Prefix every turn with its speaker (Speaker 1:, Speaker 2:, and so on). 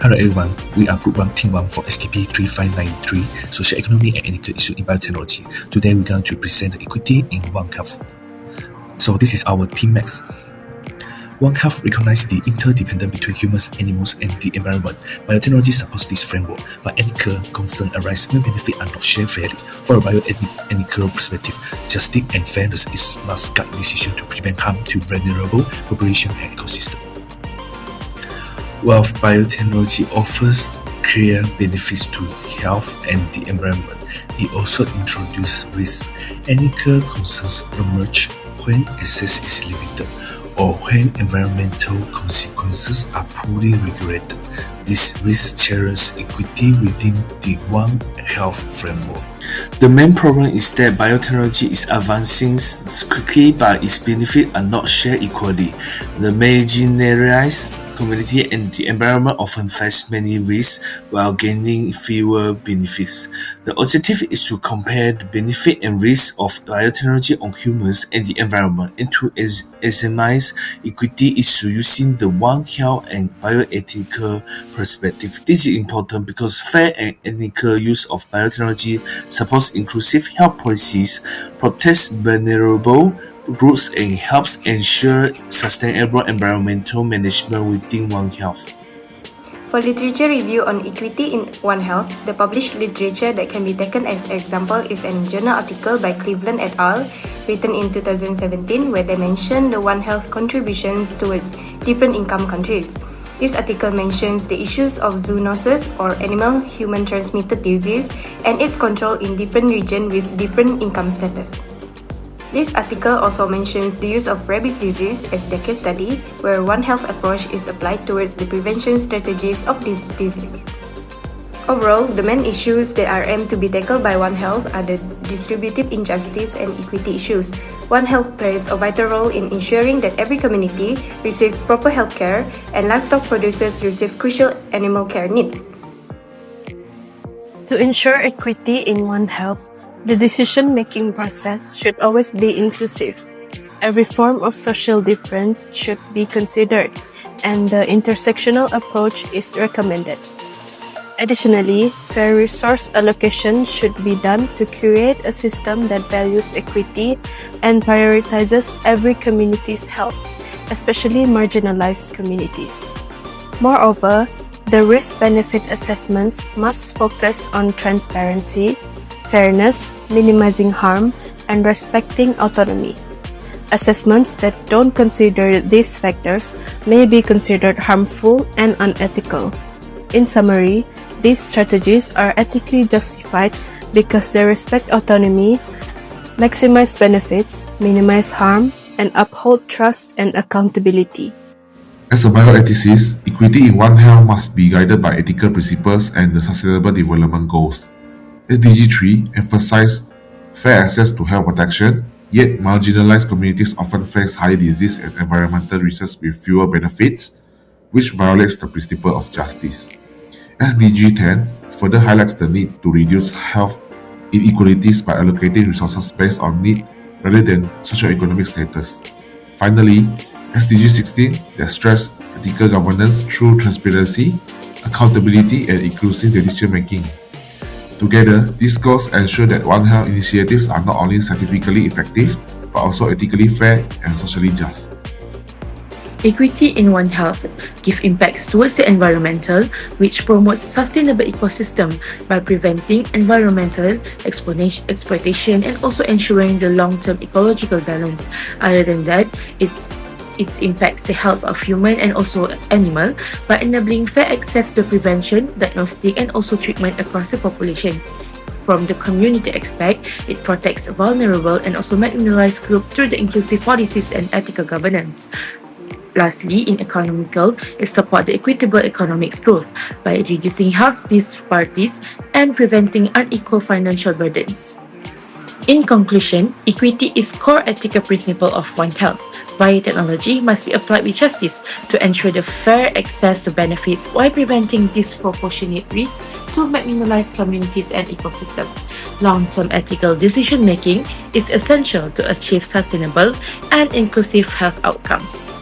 Speaker 1: Hello everyone, we are Group 1 Team 1 for STP 3593, Social Economic and Ethical Issues in Biotechnology. Today we're going to present equity in One Health. So this is our Team Max. One Health recognizes the interdependence between humans, animals, and the environment. Biotechnology supports this framework, but ethical concerns arise when benefits are not shared fairly. For a bioethical perspective, justice and fairness must guide decisions to prevent harm to vulnerable populations and ecosystems. While biotechnology offers clear benefits to health and the environment, it also introduces risks. Ethical concerns emerge when access is limited or when environmental consequences are poorly regulated. This risk challenges equity within the One Health framework. The main problem is that biotechnology is advancing quickly, but its benefits are not shared equally. The marginalized community and the environment often face many risks while gaining fewer benefits. The objective is to compare the benefit and risk of biotechnology on humans and the environment, and to examine equity issue using the One Health and bioethical perspective. This is important because fair and ethical use of biotechnology supports inclusive health policies, protects vulnerable groups, and helps ensure sustainable environmental management within One Health.
Speaker 2: For literature review on equity in One Health, the published literature that can be taken as example is an journal article by Cleveland et al. Written in 2017, where they mention the One Health contributions towards different income countries. This article mentions the issues of zoonosis or animal-human transmitted disease and its control in different regions with different income status. This article also mentions the use of rabies disease as the case study, where One Health approach is applied towards the prevention strategies of this disease. Overall, the main issues that are aimed to be tackled by One Health are the distributive injustice and equity issues. One Health plays a vital role in ensuring that every community receives proper health care and livestock producers receive crucial animal care needs.
Speaker 3: To ensure equity in One Health, the decision-making process should always be inclusive. Every form of social difference should be considered, and the intersectional approach is recommended. Additionally, fair resource allocation should be done to create a system that values equity and prioritizes every community's health, especially marginalized communities. Moreover, the risk-benefit assessments must focus on transparency, fairness, minimizing harm, and respecting autonomy. Assessments that don't consider these factors may be considered harmful and unethical. In summary, these strategies are ethically justified because they respect autonomy, maximize benefits, minimize harm, and uphold trust and accountability.
Speaker 4: As a bioethicist, equity in One Health must be guided by ethical principles and the Sustainable Development Goals. SDG 3 emphasizes fair access to health protection, yet marginalized communities often face high disease and environmental risks with fewer benefits, which violates the principle of justice. SDG 10 further highlights the need to reduce health inequalities by allocating resources based on need rather than socioeconomic status. Finally, SDG 16 that stresses ethical governance through transparency, accountability, and inclusive decision-making. Together, these goals ensure that One Health initiatives are not only scientifically effective, but also ethically fair and socially just.
Speaker 5: Equity in One Health gives impacts towards the environmental, which promotes sustainable ecosystem by preventing environmental exploitation and also ensuring the long-term ecological balance. Other than that, it impacts the health of human and also animal by enabling fair access to prevention, diagnostic, and also treatment across the population. From the community aspect, it protects vulnerable and also marginalized groups through the inclusive policies and ethical governance. Lastly, in economical, it supports the equitable economic growth by reducing health disparities and preventing unequal financial burdens. In conclusion, equity is core ethical principle of One Health. Biotechnology must be applied with justice to ensure the fair access to benefits while preventing disproportionate risks to marginalized communities and ecosystems. Long-term ethical decision-making is essential to achieve sustainable and inclusive health outcomes.